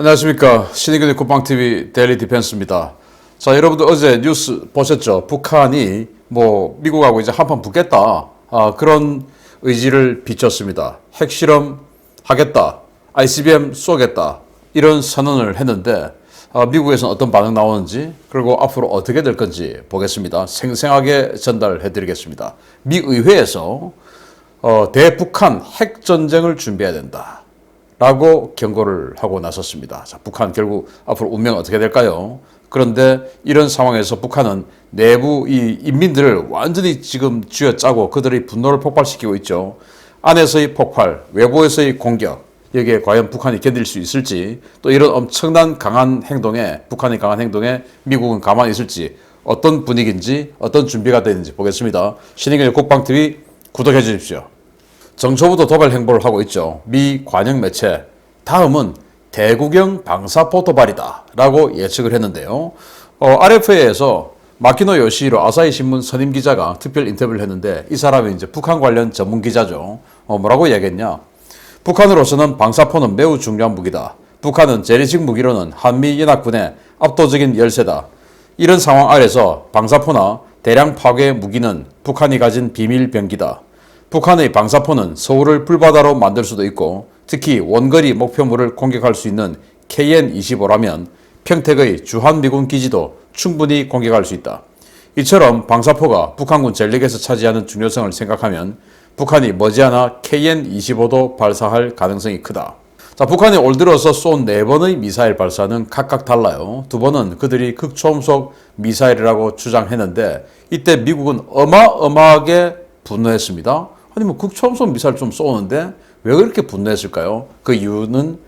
안녕하십니까. 신의균의 국방TV 데일리 디펜스입니다. 자, 여러분들 어제 뉴스 보셨죠? 북한이 미국하고 이제 한판 붙겠다. 그런 의지를 비췄습니다. 핵실험 하겠다. ICBM 쏘겠다. 이런 선언을 했는데, 미국에서는 어떤 반응 나오는지, 그리고 앞으로 어떻게 될 건지 보겠습니다. 생생하게 전달해 드리겠습니다. 미 의회에서 대북한 핵전쟁을 준비해야 된다 라고 경고를 하고 나섰습니다. 자, 북한 결국 앞으로 운명 어떻게 될까요? 그런데 이런 상황에서 북한은 내부 이 인민들을 완전히 지금 쥐어짜고 그들의 분노를 폭발시키고 있죠. 안에서의 폭발, 외부에서의 공격, 여기에 과연 북한이 견딜 수 있을지, 또 이런 엄청난 강한 행동에, 북한의 강한 행동에 미국은 가만히 있을지, 어떤 분위기인지, 어떤 준비가 되는지 보겠습니다. 신의균의 국방TV 구독해 주십시오. 정초부터 도발 행보를 하고 있죠. 미 관영 매체, 다음은 대구경 방사포 도발이다 라고 예측을 했는데요. RFA에서 마키노 요시히로 아사히 신문 선임 기자가 특별 인터뷰를 했는데, 이 사람이 이제 북한 관련 전문 기자죠. 뭐라고 얘기했냐? 북한으로서는 방사포는 매우 중요한 무기다. 북한은 재래식 무기로는 한미연합군의 압도적인 열세다. 이런 상황 아래서 방사포나 대량 파괴 무기는 북한이 가진 비밀 병기다. 북한의 방사포는 서울을 불바다로 만들 수도 있고, 특히 원거리 목표물을 공격할 수 있는 KN-25라면 평택의 주한미군 기지도 충분히 공격할 수 있다. 이처럼 방사포가 북한군 전력에서 차지하는 중요성을 생각하면 북한이 머지않아 KN-25도 발사할 가능성이 크다. 자, 북한이 올 들어서 쏜 4번의 미사일 발사는 각각 달라요. 2번은 그들이 극초음속 미사일이라고 주장했는데, 이때 미국은 어마어마하게 분노했습니다. 아니 극초음속 미사일 좀 쏘는데 왜 그렇게 분노했을까요? 그 이유는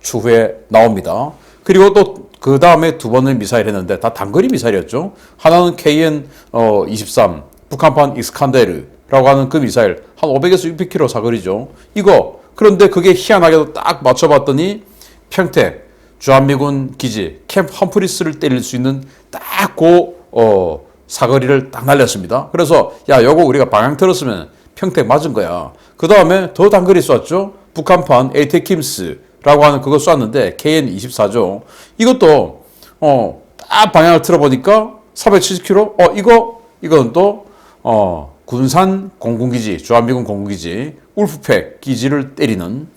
추후에 나옵니다. 그리고 또 그 다음에 2번의 미사일 했는데 다 단거리 미사일이었죠. 하나는 KN-23 북한판 이스칸데르라고 하는 그 미사일 한 500에서 600km 사거리죠. 이거 그런데 그게 희한하게도 딱 맞춰봤더니 평택 주한미군 기지 캠프 험프리스를 때릴 수 있는 딱 사거리를 딱 날렸습니다. 그래서 요거 우리가 방향 틀었으면 평택 맞은 거야. 그 다음에 더 단거리 쐈죠. 북한판 에이테킴스라고 하는 그거 쐈는데 KN-24죠. 이것도 딱 방향을 틀어보니까 470km. 이건 또 군산 공군기지, 주한미군 공군기지 울프팩 기지를 때리는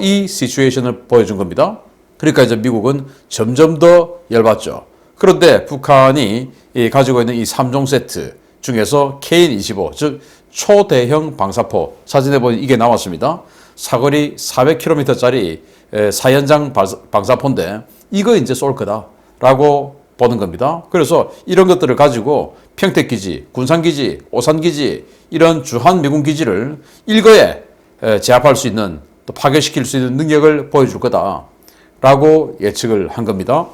이 시츄에이션을 보여준 겁니다. 그러니까 이제 미국은 점점 더 열받죠. 그런데 북한이 가지고 있는 이 3종 세트 중에서 KN-25, 즉 초대형 방사포, 사진에 보면 이게 나왔습니다. 사거리 400km짜리 사연장 방사포인데 이거 이제 쏠 거다라고 보는 겁니다. 그래서 이런 것들을 가지고 평택기지, 군산기지, 오산기지 이런 주한미군 기지를 일거에 제압할 수 있는, 또 파괴시킬 수 있는 능력을 보여줄 거다라고 예측을 한 겁니다.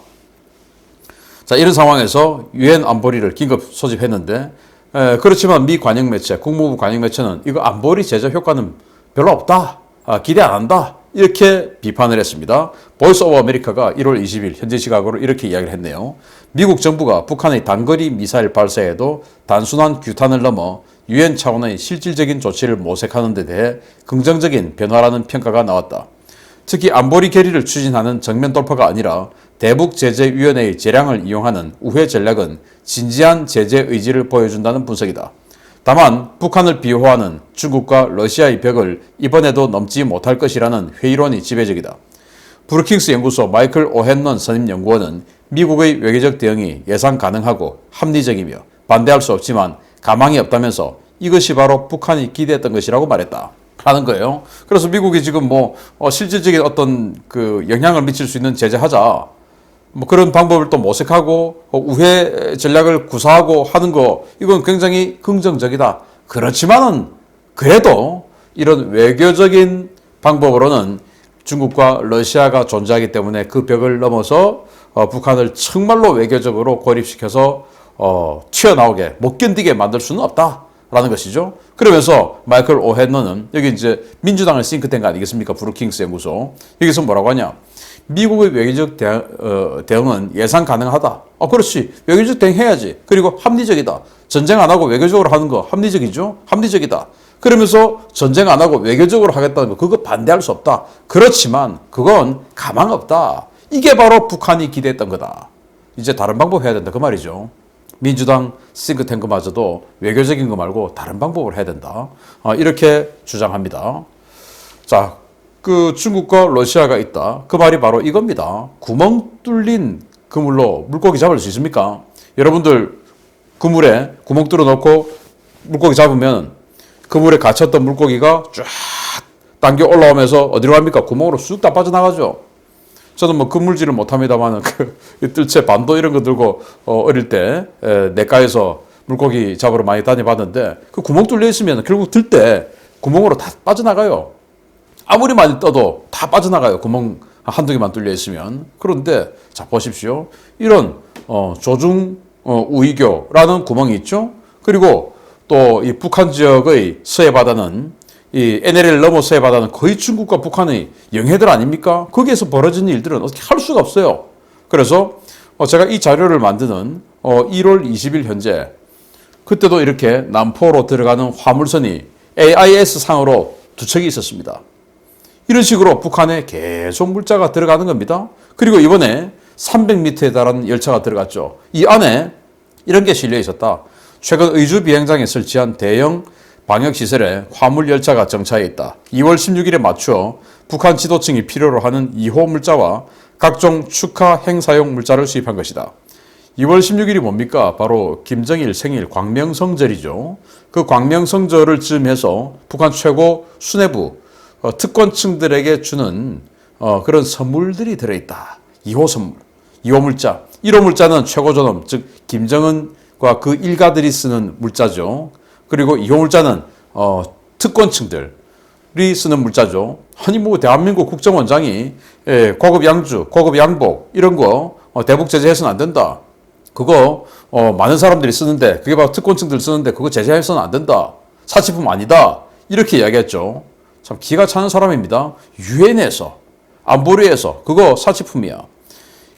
자, 이런 상황에서 유엔 안보리를 긴급 소집했는데, 그렇지만 미 관영 매체, 국무부 관영 매체는 이거 안보리 제재 효과는 별로 없다, 기대 안 한다, 이렇게 비판을 했습니다. 보이스 오브 아메리카가 1월 20일 현지 시각으로 이렇게 이야기를 했네요. 미국 정부가 북한의 단거리 미사일 발사에도 단순한 규탄을 넘어 유엔 차원의 실질적인 조치를 모색하는 데 대해 긍정적인 변화라는 평가가 나왔다. 특히 안보리 결의를 추진하는 정면 돌파가 아니라 대북제재위원회의 재량을 이용하는 우회 전략은 진지한 제재 의지를 보여준다는 분석이다. 다만 북한을 비호하는 중국과 러시아의 벽을 이번에도 넘지 못할 것이라는 회의론이 지배적이다. 브루킹스 연구소 마이클 오헨넌 선임 연구원은 미국의 외교적 대응이 예상 가능하고 합리적이며 반대할 수 없지만 가망이 없다면서 이것이 바로 북한이 기대했던 것이라고 말했다 하는 거예요. 그래서 미국이 지금 실질적인 어떤 그 영향을 미칠 수 있는 제재하자, 그런 방법을 또 모색하고 우회 전략을 구사하고 하는 거, 이건 굉장히 긍정적이다. 그렇지만은 그래도 이런 외교적인 방법으로는 중국과 러시아가 존재하기 때문에 그 벽을 넘어서 북한을 정말로 외교적으로 고립시켜서 튀어나오게, 못 견디게 만들 수는 없다라는 것이죠. 그러면서 마이클 오헨너는, 여기 이제 민주당의 싱크탱크 아니겠습니까? 브루킹스 연구소. 여기서 뭐라고 하냐? 미국의 외교적 대응은 예상 가능하다. 그렇지. 외교적 대응해야지. 그리고 합리적이다. 전쟁 안 하고 외교적으로 하는 거 합리적이죠? 합리적이다. 그러면서 전쟁 안 하고 외교적으로 하겠다는 거, 그거 반대할 수 없다. 그렇지만 그건 가망 없다. 이게 바로 북한이 기대했던 거다. 이제 다른 방법 해야 된다 그 말이죠. 민주당 싱크탱크마저도 외교적인 거 말고 다른 방법을 해야 된다. 이렇게 주장합니다. 자, 그 중국과 러시아가 있다. 그 말이 바로 이겁니다. 구멍 뚫린 그물로 물고기 잡을 수 있습니까? 여러분들 그물에 구멍 뚫어 놓고 물고기 잡으면 그물에 갇혔던 물고기가 쫙 당겨 올라오면서 어디로 갑니까? 구멍으로 쑥 다 빠져나가죠. 저는 뭐 그물질을 못합니다만은 그 뜰채 반도 이런 거 들고 어릴 때 내과에서 물고기 잡으러 많이 다녀봤는데 그 구멍 뚫려 있으면 결국 들 때 구멍으로 다 빠져나가요. 아무리 많이 떠도 다 빠져나가요. 구멍 한두 개만 뚫려 있으면. 그런데 자 보십시오. 이런 조중 우이교라는 구멍이 있죠. 그리고 또 이 북한 지역의 서해 바다는 이 NLL 넘어 서해 바다는 거의 중국과 북한의 영해들 아닙니까? 거기에서 벌어지는 일들은 어떻게 할 수가 없어요. 그래서 제가 이 자료를 만드는 1월 20일 현재 그때도 이렇게 남포로 들어가는 화물선이 AIS 상으로 두 척이 있었습니다. 이런 식으로 북한에 계속 물자가 들어가는 겁니다. 그리고 이번에 300m에 달하는 열차가 들어갔죠. 이 안에 이런 게 실려 있었다. 최근 의주 비행장에 설치한 대형 방역시설에 화물열차가 정차해 있다. 2월 16일에 맞추어 북한 지도층이 필요로 하는 2호 물자와 각종 축하 행사용 물자를 수입한 것이다. 2월 16일이 뭡니까? 바로 김정일 생일 광명성절이죠. 그 광명성절을 즈음해서 북한 최고 수뇌부 특권층들에게 주는 그런 선물들이 들어있다. 2호 선물, 2호 물자. 1호 물자는 최고 존엄, 즉 김정은과 그 일가들이 쓰는 물자죠. 그리고 2호 물자는 특권층들이 쓰는 물자죠. 아니 뭐 대한민국 국정원장이 고급 양주, 고급 양복 이런 거 대북 제재해서는 안 된다. 그거 많은 사람들이 쓰는데 그게 바로 특권층들 쓰는데 그거 제재해서는 안 된다. 사치품 아니다. 이렇게 이야기했죠. 참 기가 차는 사람입니다. 유엔에서 안보리에서 그거 사치품이야.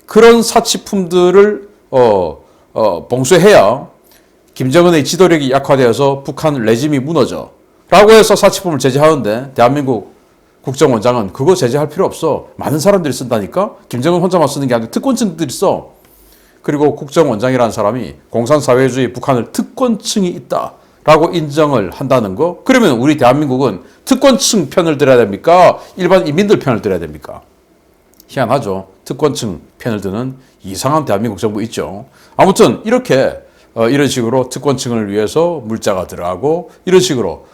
그런 사치품들을 봉쇄해야 김정은의 지도력이 약화되어서 북한 레짐이 무너져 라고 해서 사치품을 제재하는데 대한민국 국정원장은 그거 제재할 필요 없어. 많은 사람들이 쓴다니까. 김정은 혼자만 쓰는 게 아니라 특권층들이 써. 그리고 국정원장이라는 사람이 공산사회주의 북한을 특권층이 있다 라고 인정을 한다는 거. 그러면 우리 대한민국은 특권층 편을 들어야 됩니까? 일반 인민들 편을 들어야 됩니까? 희한하죠. 특권층 편을 드는 이상한 대한민국 정부 있죠. 아무튼 이렇게 이런 식으로 특권층을 위해서 물자가 들어가고 이런 식으로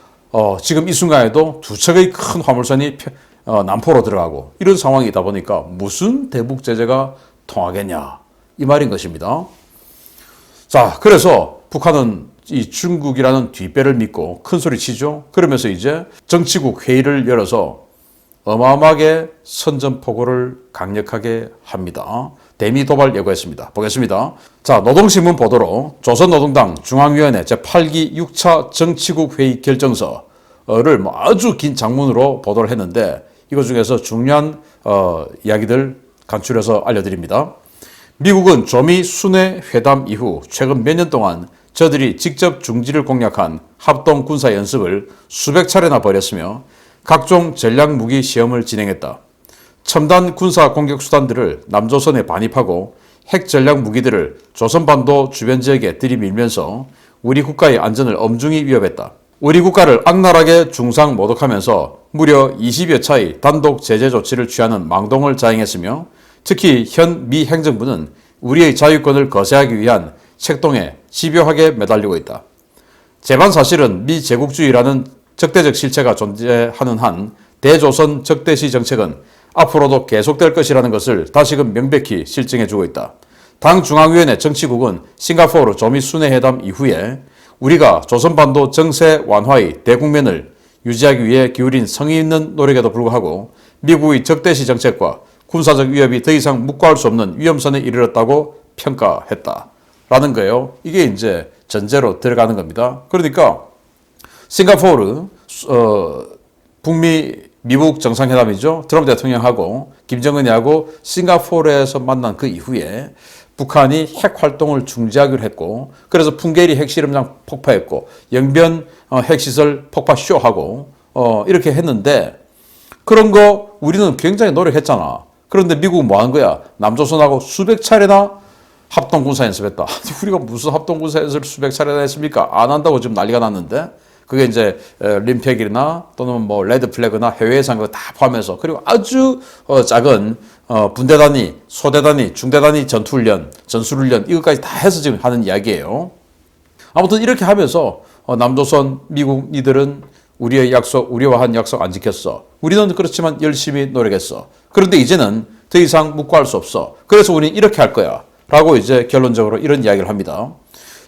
지금 이 순간에도 두 척의 큰 화물선이 남포로 들어가고 이런 상황이다 보니까 무슨 대북 제재가 통하겠냐 이 말인 것입니다. 자, 그래서 북한은 이 중국이라는 뒷배를 믿고 큰 소리 치죠. 그러면서 이제 정치국 회의를 열어서 어마어마하게 선전포고를 강력하게 합니다. 대미 도발 예고했습니다. 보겠습니다. 자, 노동신문 보도로 조선노동당 중앙위원회 제8기 6차 정치국 회의 결정서를 아주 긴 장문으로 보도를 했는데 이거 중에서 중요한 이야기들 간추려서 알려드립니다. 미국은 조미 순회 회담 이후 최근 몇 년 동안 저들이 직접 중지를 공략한 합동 군사 연습을 수백 차례나 벌였으며 각종 전략 무기 시험을 진행했다. 첨단 군사 공격 수단들을 남조선에 반입하고 핵 전략 무기들을 조선반도 주변 지역에 들이밀면서 우리 국가의 안전을 엄중히 위협했다. 우리 국가를 악랄하게 중상 모독하면서 무려 20여 차의 단독 제재 조치를 취하는 망동을 자행했으며 특히 현 미 행정부는 우리의 자유권을 거세하기 위한 책동에 집요하게 매달리고 있다. 재반 사실은 미 제국주의라는 적대적 실체가 존재하는 한 대조선 적대시 정책은 앞으로도 계속될 것이라는 것을 다시금 명백히 실증해주고 있다. 당 중앙위원회 정치국은 싱가포르 조미 순회 회담 이후에 우리가 조선반도 정세 완화의 대국면을 유지하기 위해 기울인 성의 있는 노력에도 불구하고 미국의 적대시 정책과 군사적 위협이 더 이상 묵과할 수 없는 위험선에 이르렀다고 평가했다. 라는 거예요. 이게 이제 전제로 들어가는 겁니다. 그러니까 싱가포르 북미 미국 정상회담이죠. 트럼프 대통령하고 김정은이하고 싱가포르에서 만난 그 이후에 북한이 핵 활동을 중지하기로 했고 그래서 풍계리 핵실험장 폭파했고 영변 핵시설 폭파 쇼하고 이렇게 했는데 그런 거 우리는 굉장히 노력했잖아. 그런데 미국은 뭐 하는 거야? 남조선하고 수백 차례나 합동군사 연습했다. 우리가 무슨 합동군사 연습을 수백 차례나 했습니까? 안 한다고 지금 난리가 났는데, 그게 이제 림팩이나 또는 뭐 레드 플래그나 해외 상거 다 포함해서, 그리고 아주 작은 분대 단위, 소대 단위, 중대 단위 전투훈련, 전술훈련 이것까지 다 해서 지금 하는 이야기예요. 아무튼 이렇게 하면서 남조선, 미국 니들은 우리의 약속, 우리와 한 약속 안 지켰어. 우리는 그렇지만 열심히 노력했어. 그런데 이제는 더 이상 묵고할 수 없어. 그래서 우리는 이렇게 할 거야. 라고 이제 결론적으로 이런 이야기를 합니다.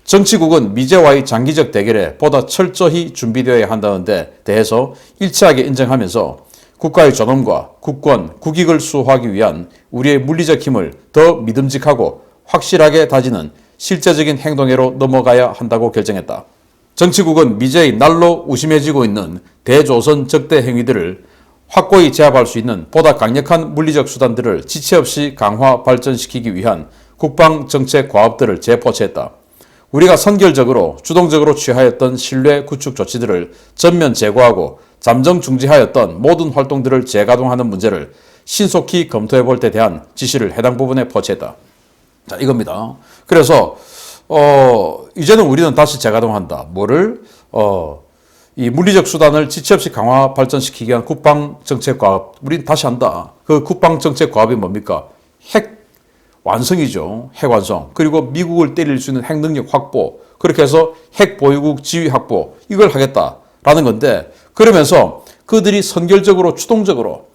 정치국은 미제와의 장기적 대결에 보다 철저히 준비되어야 한다는 데 대해서 일치하게 인정하면서 국가의 존엄과 국권, 국익을 수호하기 위한 우리의 물리적 힘을 더 믿음직하고 확실하게 다지는 실제적인 행동으로 넘어가야 한다고 결정했다. 정치국은 미제의 날로 우심해지고 있는 대조선 적대 행위들을 확고히 제압할 수 있는 보다 강력한 물리적 수단들을 지체 없이 강화 발전시키기 위한 국방정책 과업들을 재포체했다. 우리가 선결적으로 주동적으로 취하였던 신뢰 구축 조치들을 전면 제고하고 잠정 중지하였던 모든 활동들을 재가동하는 문제를 신속히 검토해 볼 때 대한 지시를 해당 부분에 포체했다. 자, 이겁니다. 그래서 이제는 우리는 다시 재가동한다. 뭐를? 이 물리적 수단을 지체 없이 강화 발전시키기 위한 국방정책 과업. 우리는 다시 한다. 그 국방정책 과업이 뭡니까? 핵 완성이죠. 핵 완성. 그리고 미국을 때릴 수 있는 핵 능력 확보. 그렇게 해서 핵 보유국 지위 확보. 이걸 하겠다라는 건데, 그러면서 그들이 선결적으로 주동적으로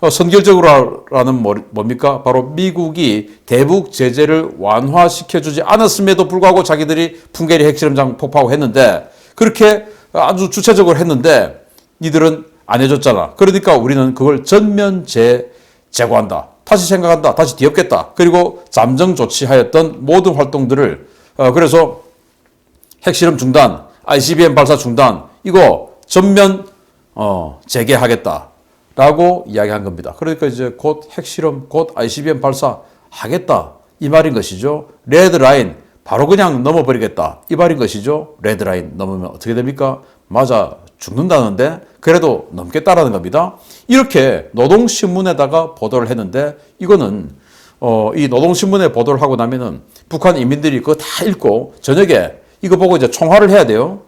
선결적으로라는 뭡니까? 바로 미국이 대북 제재를 완화시켜주지 않았음에도 불구하고 자기들이 풍계리 핵실험장 폭파하고 했는데, 그렇게 아주 주체적으로 했는데 니들은 안 해줬잖아. 그러니까 우리는 그걸 전면 제고한다. 다시 생각한다. 다시 뒤엎겠다. 그리고 잠정 조치하였던 모든 활동들을 그래서 핵실험 중단, ICBM 발사 중단 이거 전면 재개하겠다. 라고 이야기한 겁니다. 그러니까 이제 곧 핵실험, 곧 ICBM 발사하겠다. 이 말인 것이죠. 레드라인 바로 그냥 넘어버리겠다. 이 말인 것이죠. 레드라인 넘으면 어떻게 됩니까? 맞아 죽는다는데 그래도 넘겠다라는 겁니다. 이렇게 노동신문에다가 보도를 했는데 이거는 이 노동신문에 보도를 하고 나면은 북한 인민들이 그거 다 읽고 저녁에 이거 보고 이제 총화를 해야 돼요.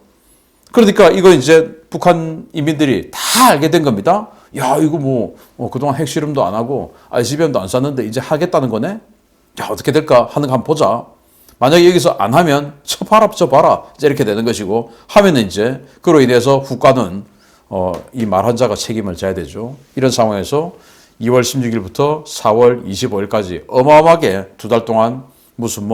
그러니까 이거 이제 북한 인민들이 다 알게 된 겁니다. 야, 이거 뭐 그동안 핵실험도 안 하고 ICBM도 안 쐈는데 이제 하겠다는 거네? 야, 어떻게 될까 하는 거 한번 보자. 만약에 여기서 안 하면 쳐봐라 이제 이렇게 되는 것이고, 하면은 이제 그로 인해서 국가는 이 말한 자가 책임을 져야 되죠. 이런 상황에서 2월 16일부터 4월 25일까지 어마어마하게 2달 동안 무슨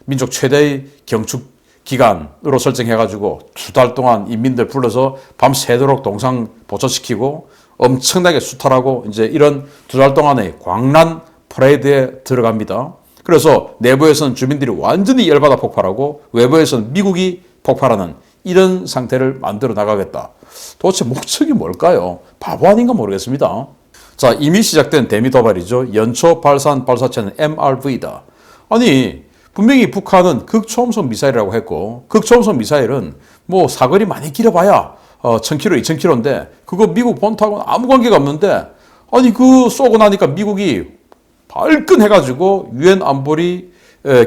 민족 최대의 경축 기간으로 설정해가지고 2달 동안 인민들 불러서 밤새도록 동상 보초시키고 엄청나게 수탈하고 이제 이런 2달 동안의 광란 퍼레이드에 들어갑니다. 그래서 내부에서는 주민들이 완전히 열받아 폭발하고 외부에서는 미국이 폭발하는 이런 상태를 만들어 나가겠다. 도대체 목적이 뭘까요? 바보 아닌가 모르겠습니다. 자, 이미 시작된 대미 도발이죠. 연초 발사한 발사체는 MRV다. 아니, 분명히 북한은 극초음속 미사일이라고 했고, 극초음속 미사일은 사거리 많이 길어봐야 1000km, 2000km인데 그거 미국 본토하고는 아무 관계가 없는데, 아니 그 쏘고 나니까 미국이 발끈해가지고 유엔 안보리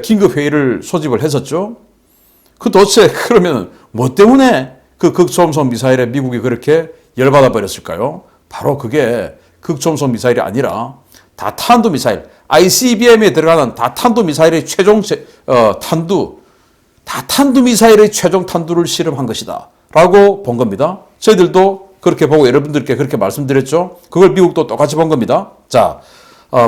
긴급회의를 소집을 했었죠. 그 도대체 그러면 뭐 때문에 그 극초음속 미사일에 미국이 그렇게 열받아 버렸을까요? 바로 그게 극초음속 미사일이 아니라 다탄도 미사일, ICBM에 들어가는 다탄도 미사일의 최종 다탄도 미사일의 최종 탄두를 실험한 것이다 라고 본 겁니다. 저희들도 그렇게 보고 여러분들께 그렇게 말씀드렸죠. 그걸 미국도 똑같이 본 겁니다. 자,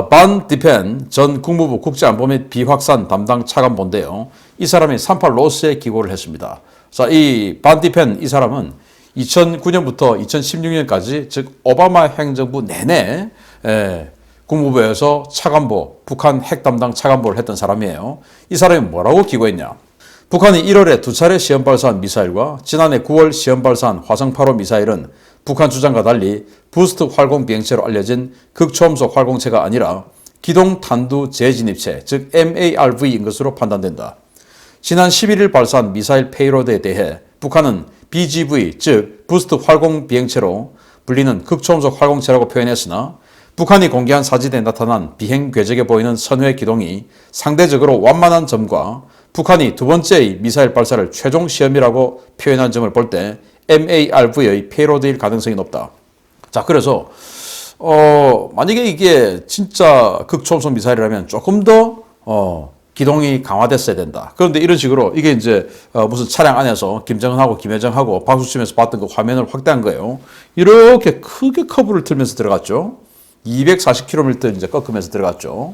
반 디펜 전 국무부 국제안보 및 비확산 담당 차관보인데요. 이 사람이 38 로스에 기고를 했습니다. 자, 이 반 디펜 이 사람은 2009년부터 2016년까지 즉 오바마 행정부 내내 국무부에서 차관보, 북한 핵 담당 차관보를 했던 사람이에요. 이 사람이 뭐라고 기고했냐? 북한이 1월에 2차례 시험 발사한 미사일과 지난해 9월 시험 발사한 화성 8호 미사일은 북한 주장과 달리 부스트 활공 비행체로 알려진 극초음속 활공체가 아니라 기동 탄두 재진입체, 즉 MARV인 것으로 판단된다. 지난 11일 발사한 미사일 페이로드에 대해 북한은 BGV, 즉 부스트 활공 비행체로 불리는 극초음속 활공체라고 표현했으나 북한이 공개한 사진에 나타난 비행 궤적에 보이는 선회 기동이 상대적으로 완만한 점과 북한이 두 번째의 미사일 발사를 최종 시험이라고 표현한 점을 볼 때 MARV의 페이로드일 가능성이 높다. 자, 그래서 만약에 이게 진짜 극초음속 미사일이라면 조금 더 기동이 강화됐어야 된다. 그런데 이런 식으로 이게 이제 무슨 차량 안에서 김정은하고 김여정하고 박수 치면서 봤던 그 화면을 확대한 거예요. 이렇게 크게 커브를 틀면서 들어갔죠. 240km 이제 꺾으면서 들어갔죠.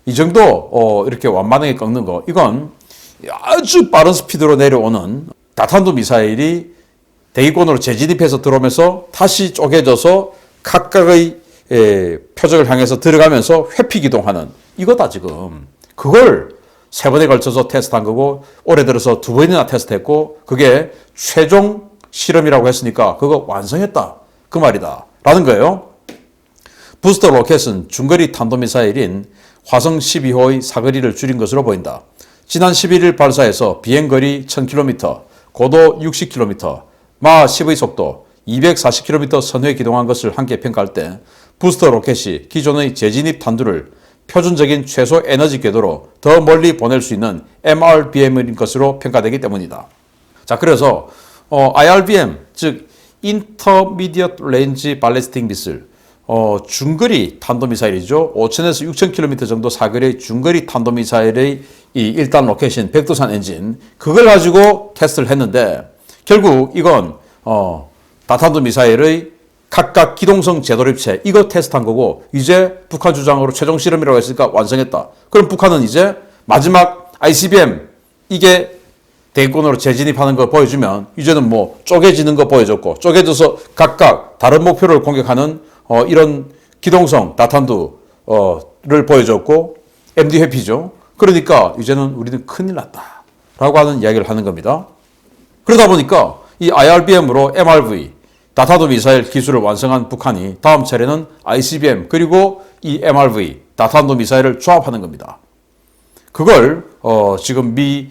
이 정도 이렇게 완만하게 꺾는 거, 이건 아주 빠른 스피드로 내려오는 다탄도 미사일이 대기권으로 재진입해서 들어오면서 다시 쪼개져서 각각의 표적을 향해서 들어가면서 회피 기동하는 이거다 지금. 그걸 세 번에 걸쳐서 테스트한 거고 올해 들어서 두 번이나 테스트했고 그게 최종 실험이라고 했으니까 그거 완성했다 그 말이다 라는 거예요. 부스터 로켓은 중거리 탄도미사일인 화성 12호의 사거리를 줄인 것으로 보인다. 지난 11일 발사에서 비행거리 1000km, 고도 60km, 마 10의 속도 240km 선회 기동한 것을 함께 평가할 때 부스터 로켓이 기존의 재진입 탄두를 표준적인 최소 에너지 궤도로 더 멀리 보낼 수 있는 MRBM인 것으로 평가되기 때문이다. 자, 그래서 IRBM, 즉 Intermediate Range Ballistic Missile, 중거리 탄도미사일이죠. 5,000에서 6,000km 정도 사거리의 중거리 탄도미사일의 이 1단 로켓인 백두산 엔진, 그걸 가지고 테스트를 했는데 결국 이건 다탄도 미사일의 각각 기동성 재돌입체 이거 테스트한 거고 이제 북한 주장으로 최종 실험이라고 했으니까 완성했다. 그럼 북한은 이제 마지막 ICBM 이게 대기권으로 재진입하는 거 보여주면 이제는 뭐 쪼개지는 거 보여줬고 쪼개져서 각각 다른 목표를 공격하는 이런 기동성 다탄두를 보여줬고 MD 회피죠. 그러니까 이제는 우리는 큰일 났다 라고 하는 이야기를 하는 겁니다. 그러다 보니까 이 IRBM으로 MRV 다탄도 미사일 기술을 완성한 북한이 다음 차례는 ICBM 그리고 이 MRV 다탄도 미사일을 조합하는 겁니다. 그걸 지금 미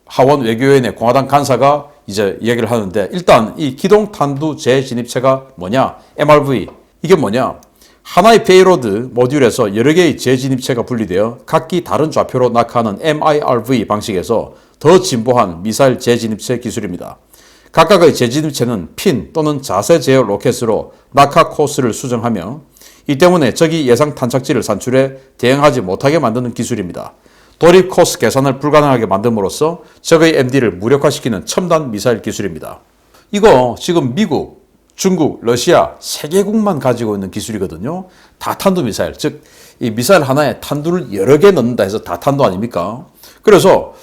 하원 외교위원회 공화당 간사가 이제 이야기를 하는데 일단 이 기동탄두 재진입체가 뭐냐? MRV 이게 뭐냐? 하나의 페이로드 모듈에서 여러 개의 재진입체가 분리되어 각기 다른 좌표로 낙하하는 MIRV 방식에서 더 진보한 미사일 재진입체 기술입니다. 각각의 재진입체는 핀 또는 자세 제어 로켓으로 낙하 코스를 수정하며 이 때문에 적이 예상 탄착지를 산출해 대응하지 못하게 만드는 기술입니다. 도립 코스 계산을 불가능하게 만듦으로써 적의 MD를 무력화시키는 첨단 미사일 기술입니다. 이거 지금 미국, 중국, 러시아 세 개국만 가지고 있는 기술이거든요. 다탄도 미사일, 즉 이 미사일 하나에 탄두를 여러 개 넣는다 해서 다탄도 아닙니까? 그래서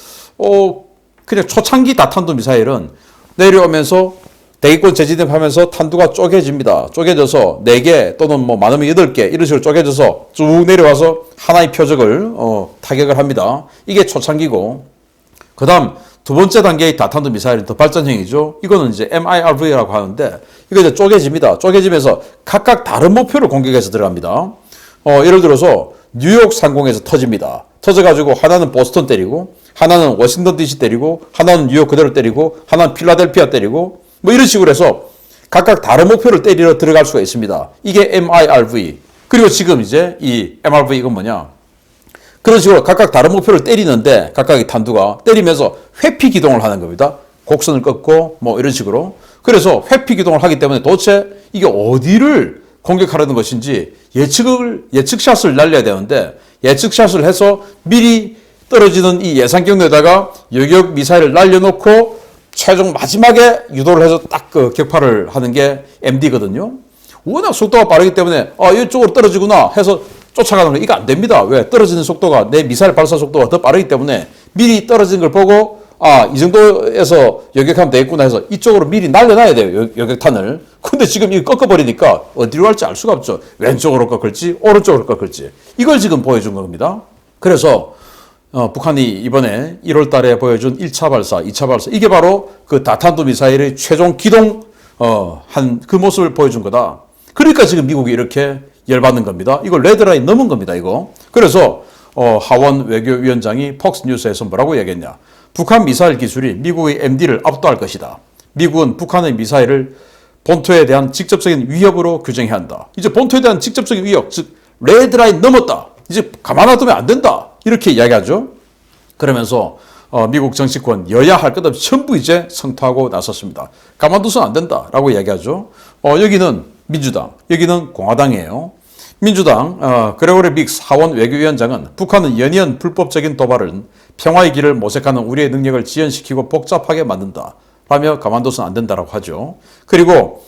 그냥 초창기 다탄도 미사일은 내려오면서 대기권 재진입하면서 탄두가 쪼개집니다. 쪼개져서 4개 또는 뭐 많으면 8개 이런 식으로 쪼개져서 쭉 내려와서 하나의 표적을 타격을 합니다. 이게 초창기고 그 다음 두 번째 단계의 다탄도 미사일은 더 발전형이죠. 이거는 이제 MIRV라고 하는데 이거 이제 쪼개집니다. 쪼개지면서 각각 다른 목표를 공격해서 들어갑니다. 예를 들어서 뉴욕 상공에서 터집니다. 터져가지고 하나는 보스턴 때리고 하나는 워싱턴 DC 때리고 하나는 뉴욕 그대로 때리고 하나는 필라델피아 때리고 뭐 이런 식으로 해서 각각 다른 목표를 때리러 들어갈 수가 있습니다. 이게 MIRV. 그리고 지금 이제 이 MRV 이건 뭐냐? 그런 식으로 각각 다른 목표를 때리는데 각각의 탄두가 때리면서 회피 기동을 하는 겁니다. 곡선을 꺾고 뭐 이런 식으로. 그래서 회피 기동을 하기 때문에 도대체 이게 어디를 공격하려는 것인지 예측샷을 날려야 되는데 예측샷을 해서 미리 떨어지는 이 예상 경로에다가 요격 미사일을 날려놓고 최종 마지막에 유도를 해서 딱 그 격파를 하는 게 MD거든요. 워낙 속도가 빠르기 때문에 이쪽으로 떨어지구나 해서 쫓아가는 거 이거 안 됩니다. 왜? 떨어지는 속도가 내 미사일 발사 속도가 더 빠르기 때문에 미리 떨어지는 걸 보고 이 정도에서 요격하면 되겠구나 해서 이쪽으로 미리 날려놔야 돼요. 요격탄을. 근데 지금 이거 꺾어버리니까 어디로 갈지 알 수가 없죠. 왼쪽으로 꺾을지 오른쪽으로 꺾을지. 이걸 지금 보여준 겁니다. 그래서 북한이 이번에 1월 달에 보여준 1차 발사, 2차 발사 이게 바로 그 다탄도 미사일의 최종 기동 한 그 모습을 보여준 거다. 그러니까 지금 미국이 이렇게 열받는 겁니다. 이거 레드라인 넘은 겁니다. 이거. 그래서 하원 외교위원장이 폭스뉴스에서 뭐라고 얘기했냐. 북한 미사일 기술이 미국의 MD를 압도할 것이다. 미국은 북한의 미사일을 본토에 대한 직접적인 위협으로 규정해야 한다. 이제 본토에 대한 직접적인 위협, 즉 레드라인 넘었다. 이제 가만 놔두면 안 된다. 이렇게 이야기하죠. 그러면서 미국 정치권 여야 할 것 없이 전부 이제 성토하고 나섰습니다. 가만둬서는 안 된다라고 이야기하죠. 여기는 민주당, 여기는 공화당이에요. 민주당 그레고리 믹스 하원 외교위원장은 북한은 연이은 불법적인 도발은 평화의 길을 모색하는 우리의 능력을 지연시키고 복잡하게 만든다 라며 가만둬서는 안 된다라고 하죠. 그리고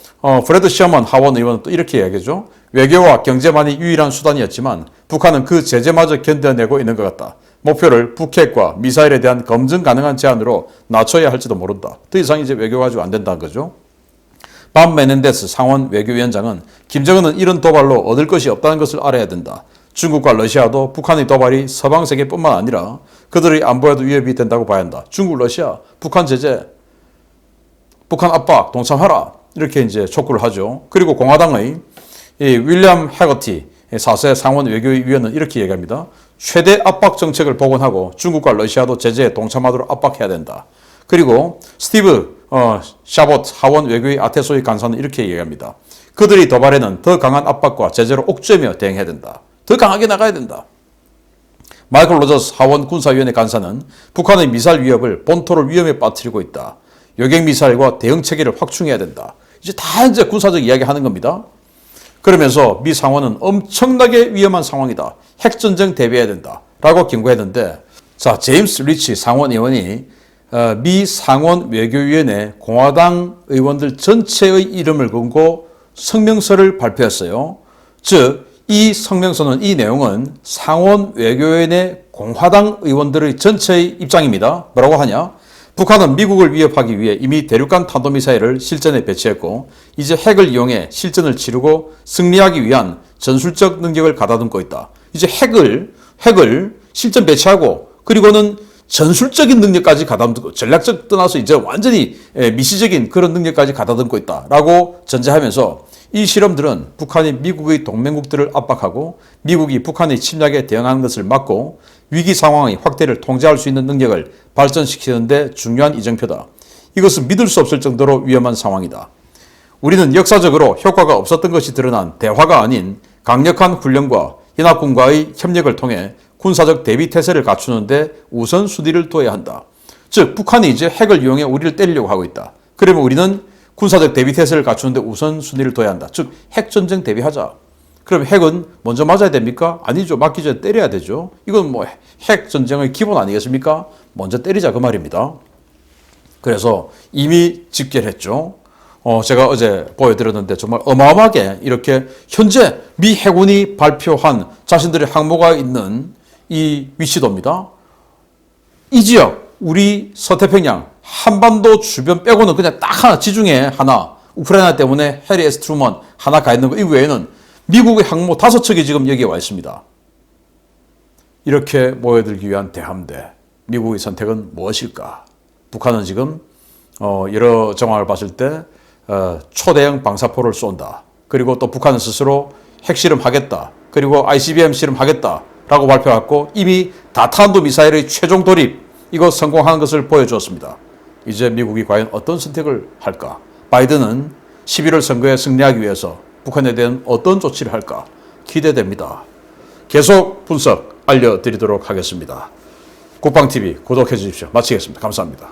프레드 셔먼 하원 의원은 또 이렇게 이야기하죠. 외교와 경제만이 유일한 수단이었지만 북한은 그 제재마저 견뎌내고 있는 것 같다. 목표를 북핵과 미사일에 대한 검증 가능한 제한으로 낮춰야 할지도 모른다. 더 이상 이제 외교 가지고 안 된다는 거죠. 밤 메넨데스 상원 외교위원장은 김정은은 이런 도발로 얻을 것이 없다는 것을 알아야 된다. 중국과 러시아도 북한의 도발이 서방 세계뿐만 아니라 그들의 안보에도 위협이 된다고 봐야 한다. 중국, 러시아, 북한 제재, 북한 압박, 동참하라. 이렇게 이제 촉구를 하죠. 그리고 공화당의 윌리엄 해거티 4세 상원 외교위원은 이렇게 얘기합니다. 최대 압박 정책을 복원하고 중국과 러시아도 제재에 동참하도록 압박해야 된다. 그리고 스티브 샤봇 하원 외교위 아테소이 간사는 이렇게 얘기합니다. 그들이 도발에는 더 강한 압박과 제재로 옥죄며 대응해야 된다. 더 강하게 나가야 된다. 마이클 로저스 하원 군사위원회 간사는 북한의 미사일 위협을 본토를 위험에 빠뜨리고 있다. 요격미사일과 대응 체계를 확충해야 된다. 이제 다 이제 군사적 이야기 하는 겁니다. 그러면서 미 상원은 엄청나게 위험한 상황이다. 핵전쟁 대비해야 된다. 라고 경고했는데, 자, 제임스 리치 상원 의원이 미 상원 외교위원회 공화당 의원들 전체의 이름을 걸고 성명서를 발표했어요. 즉, 이 성명서는, 이 내용은 상원 외교위원회 공화당 의원들의 전체의 입장입니다. 뭐라고 하냐? 북한은 미국을 위협하기 위해 이미 대륙간 탄도미사일을 실전에 배치했고 이제 핵을 이용해 실전을 치르고 승리하기 위한 전술적 능력을 가다듬고 있다. 이제 핵을 실전 배치하고 그리고는 전술적인 능력까지 가다듬고 전략적 떠나서 이제 완전히 미시적인 그런 능력까지 가다듬고 있다라고 전제하면서 이 실험들은 북한이 미국의 동맹국들을 압박하고 미국이 북한의 침략에 대응하는 것을 막고 위기 상황의 확대를 통제할 수 있는 능력을 발전시키는 데 중요한 이정표다. 이것은 믿을 수 없을 정도로 위험한 상황이다. 우리는 역사적으로 효과가 없었던 것이 드러난 대화가 아닌 강력한 훈련과 연합군과의 협력을 통해 군사적 대비 태세를 갖추는 데 우선순위를 둬야 한다. 즉 북한이 이제 핵을 이용해 우리를 때리려고 하고 있다. 그러면 우리는 군사적 대비 태세를 갖추는 데 우선순위를 둬야 한다. 즉 핵전쟁 대비하자. 그럼 핵은 먼저 맞아야 됩니까? 아니죠. 맞기 전에 때려야 되죠. 이건 뭐 핵전쟁의 기본 아니겠습니까? 먼저 때리자 그 말입니다. 그래서 이미 집결했죠. 제가 어제 보여드렸는데 정말 어마어마하게 이렇게 현재 미 해군이 발표한 자신들의 항모가 있는 이 위치도입니다. 이 지역, 우리 서태평양, 한반도 주변 빼고는 그냥 딱 하나, 지중해 하나, 우크라이나 때문에 해리 S. 트루먼 하나 가 있는 거, 이 외에는 미국의 항모 5척이 지금 여기에 와 있습니다. 이렇게 모여들기 위한 대함대, 미국의 선택은 무엇일까? 북한은 지금 여러 정황을 봤을 때 초대형 방사포를 쏜다. 그리고 또 북한은 스스로 핵실험하겠다. 그리고 ICBM 실험하겠다라고 발표했고 이미 다탄도 미사일의 최종 돌입 이거 성공한 것을 보여주었습니다. 이제 미국이 과연 어떤 선택을 할까? 바이든은 11월 선거에 승리하기 위해서 북한에 대한 어떤 조치를 할까? 기대됩니다. 계속 분석 알려드리도록 하겠습니다. 국방TV 구독해 주십시오. 마치겠습니다. 감사합니다.